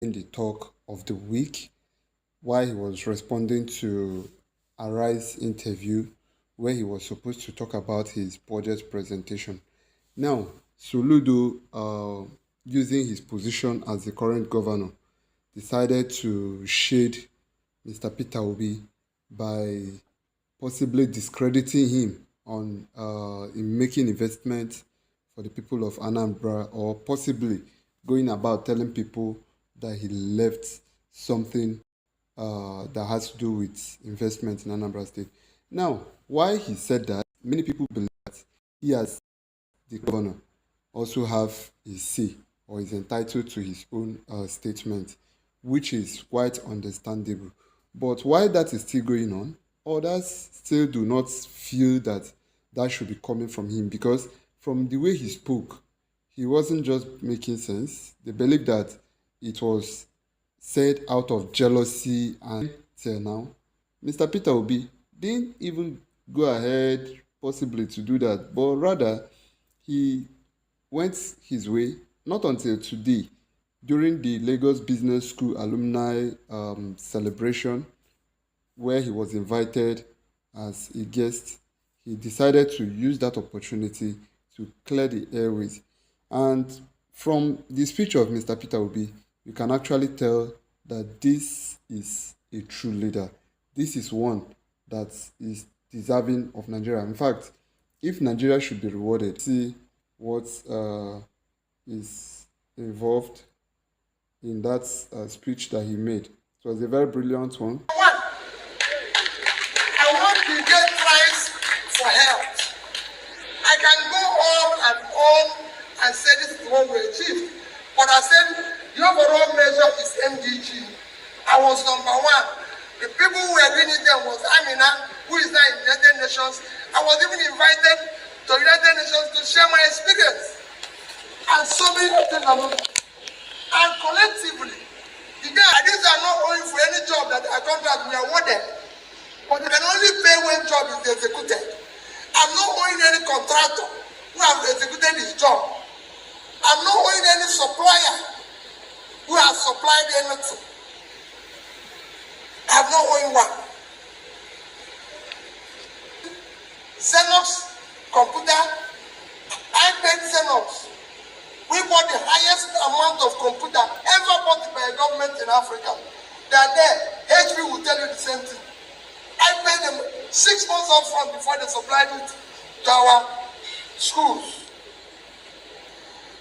in the talk of the week while he was responding to Arise interview where he was supposed to talk about his budget presentation. Now, Soludo, using his position as the current governor, decided to shade Mr. Peter Obi by possibly discrediting him on in making investment for the people of Anambra, or possibly going about telling people that he left something that has to do with investment in Anambra State. Now, why he said that, many people believe that he, as the governor, also have a say or is entitled to his own statement, which is quite understandable. But while that is still going on, others still do not feel that that should be coming from him, because from the way he spoke, he wasn't just making sense. They believe that it was said out of jealousy, and till now, Mr. Peter Obi didn't even go ahead possibly to do that, but rather he went his way, not until today, during the Lagos Business School alumni celebration, where he was invited as a guest. He decided to use that opportunity to clear the airways. And from the speech of Mr. Peter Obi, you can actually tell that this is a true leader. This is one that is deserving of Nigeria. In fact, if Nigeria should be rewarded, see what is involved in that speech that he made. It was a very brilliant one. I want to get price for health. I can go on and say this is what we achieved. But I said the overall measure is MDG. I was number one. The people who were doing it then was Amina, who is now in the United Nations. I was even invited to the United Nations to share my experience. And so many things are not. And collectively, these are not only for any job that I contract we are awarded, but they can only pay when job is executed. I'm not owing any contractor who has executed his job. I'm not owing any supplier who has supplied anything. I'm not owing one. Xerox computer, I paid Xerox. We bought the highest amount of computer ever bought by a government in Africa. They are there. HP will tell you the same thing. I paid them 6 months up front before they supplied it to our schools.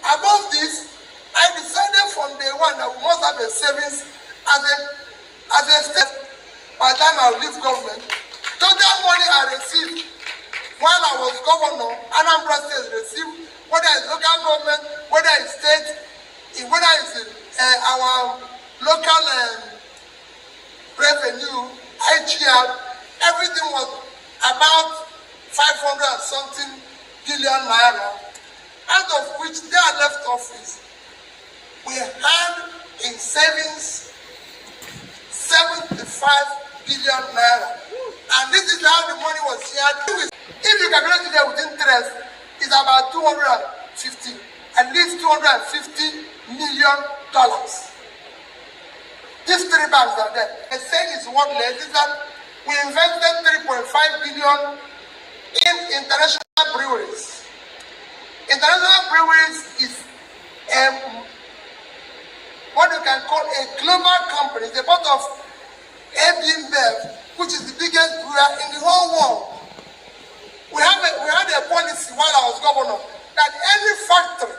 Above this, I decided from day one that we must have a savings as a step. By the time I leave government, total money I received while I was governor, Anambra State received, whether it's local government, whether it's state, whether it's our local revenue, IGR, everything was about 500 and something billion naira, out of which they are left office. We had in savings 75 billion naira. And this is how the money was shared. If you calculate it with interest, it's about 250, at least $250 million. These three banks are there. The saying is worthless is that we invested 3.5 billion in international breweries. International breweries is what you can call a global company. It's a part of AB InBev, which is the biggest brewer in the whole world. We had a policy while I was governor that any factory,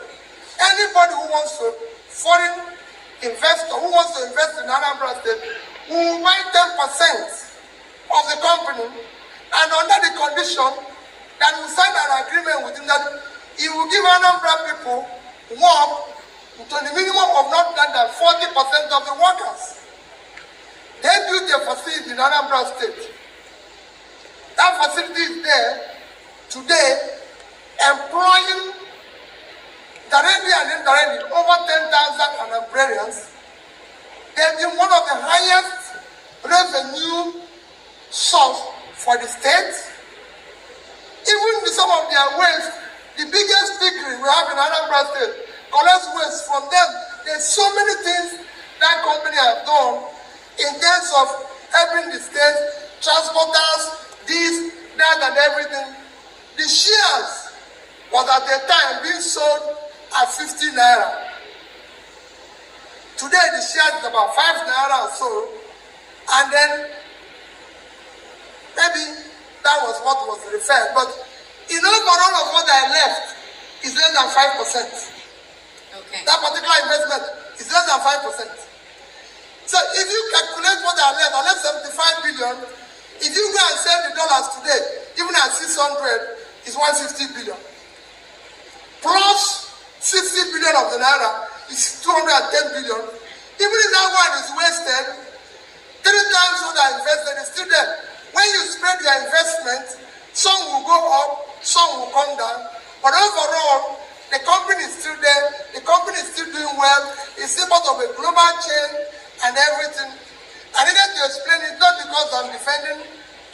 anybody who wants to, foreign investor who wants to invest in Anambra State, will buy 10% of the company, and under the condition that we sign an agreement with him that he will give Anambra people work to the minimum of not less than 40% of the workers. They built a facility in Anambra State. That facility is there today, employing directly and indirectly over 10,000 Anambrarians. They've been one of the highest revenue source for the state. Even with some of their waste, the biggest piggery we have in Anambra State collects waste from them. There's so many things that company has done in terms of helping the state, transporters, this, that, and everything. The shares was at the time being sold at 50 naira. Today the share is about 5 naira or so, and then maybe that was what was referred. But in overall of what I left is less than 5%. Okay. That particular investment is less than 5%. So if you calculate what I left 75 billion. If you go and sell the dollars today, even at 600, is 150 billion. Plus 60 billion of the naira is 210 billion. Even if that one is wasted, 3 times what I invested is still there. When you spread your investment, some will go up, some will come down. But overall, the company is still there. The company is still doing well. It's still part of a global chain and everything. I needed to explain it not because I'm defending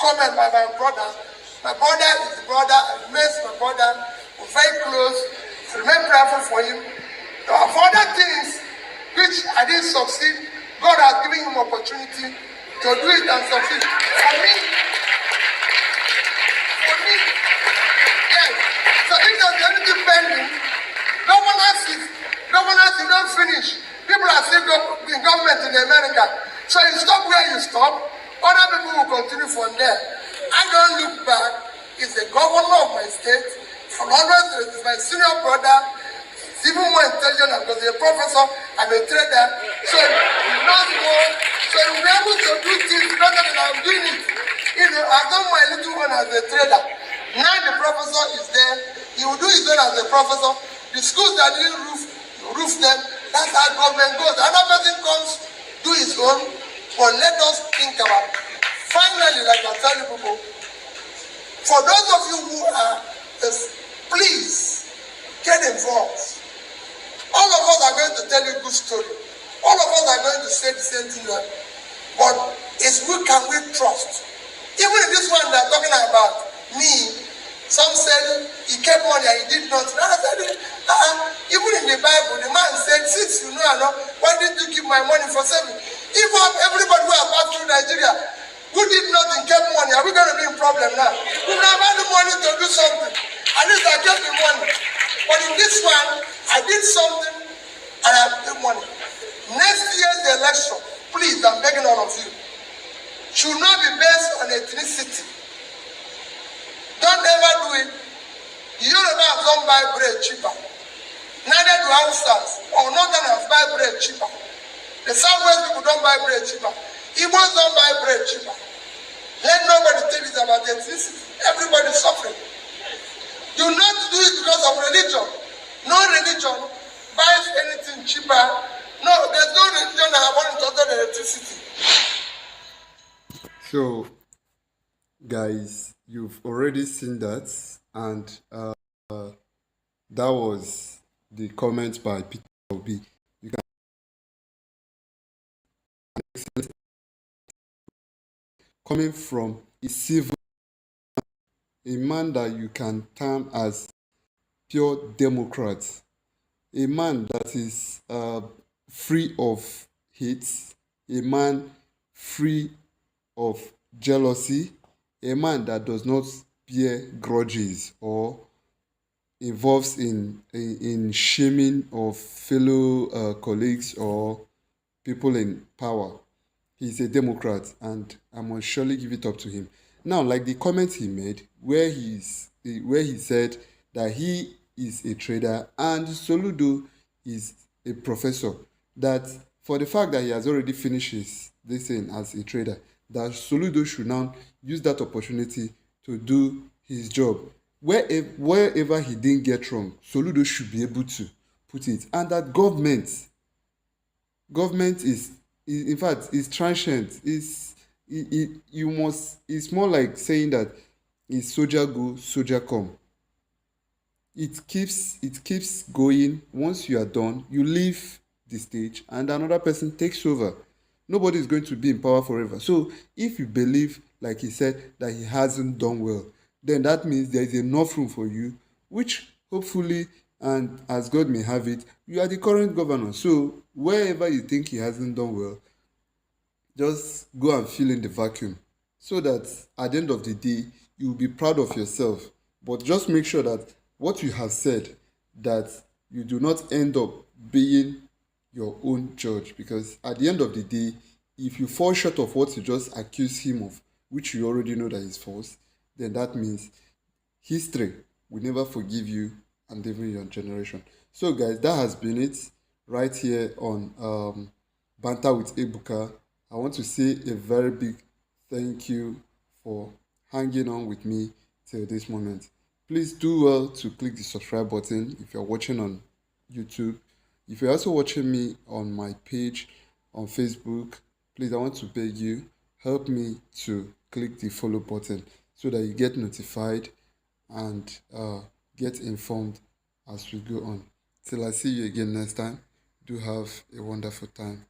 comment by my brother. My brother is the brother. I miss my brother. We're very close. I remain prayerful for him. For other things which I didn't succeed, God has given him opportunity to do it and succeed. For me, yes. So if there's anything pending, governance is not finished. People are still in government in America. So you stop where you stop, other people will continue from there. I don't look back. He's the governor of my state. From always, he's my senior brother. He's even more intelligent because he's a professor. I'm a trader. So he knows more. So he'll be able to do things better than I'm doing it. You know, I've done my little one as a trader. Now the professor is there. He will do his own as a professor. The schools that didn't roof them. That's how government goes. Another person comes, do his own, but let us think about it. Finally, like I tell you people, for those of you who are, please get involved. All of us are going to tell you a good story. All of us are going to say the same thing. But it's who can we trust? Even in this one they're talking about, me, some said he kept money and he did not. I said, even in the Bible, the man said, since you know I know, why didn't you keep my money for saving? Even everybody who has passed through Nigeria, who did nothing, kept money, are we going to be in problem now? We would have had the money to do something. At least I kept the money. But in this one, I did something and I have the money. Next year's election, please, I'm begging all of you, should not be based on ethnicity. Don't ever do it. The Yorubas don't buy bread cheaper. Neither do Hausas or Northerners buy bread cheaper. The Southwest people don't buy bread cheaper. Igbos don't buy bread cheaper. Let nobody tell you about ethnicity. Everybody's suffering. Do not do it because of religion. No religion buys anything cheaper. No, there's no religion that I want to talk about electricity. So, guys, you've already seen that, and that was the comment by Peter Obi. You can coming from a civil, a man that you can term as pure Democrat, a man that is free of hate, a man free of jealousy, a man that does not bear grudges or involves in shaming of fellow colleagues or people in power. He's a Democrat, and I must surely give it up to him. Now, like the comment he made, where he said that he is a trader and Soludo is a professor, that for the fact that he has already finished this thing as a trader, that Soludo should now use that opportunity to do his job. Wherever he didn't get wrong, Soludo should be able to put it. And that government is, in fact, is transient. It's more like saying that it's soldier go, soldier come. It keeps going. Once you are done, you leave the stage and another person takes over. Nobody is going to be in power forever. So if you believe, like he said, that he hasn't done well, then that means there is enough room for you, which hopefully And as God may have it, you are the current governor. So wherever you think he hasn't done well, just go and fill in the vacuum so that at the end of the day, you will be proud of yourself. But just make sure that what you have said, that you do not end up being your own judge, because at the end of the day, if you fall short of what you just accuse him of, which you already know that is false, then that means history will never forgive you and even your generation. So, guys, that has been it right here on Banter with Ebuka. I want to say a very big thank you for hanging on with me till this moment. Please do well to click the subscribe button if you're watching on YouTube. If you're also watching me on my page on Facebook, please, I want to beg you, help me to click the follow button so that you get notified and get informed as we go on. Till I see you again next time, do have a wonderful time.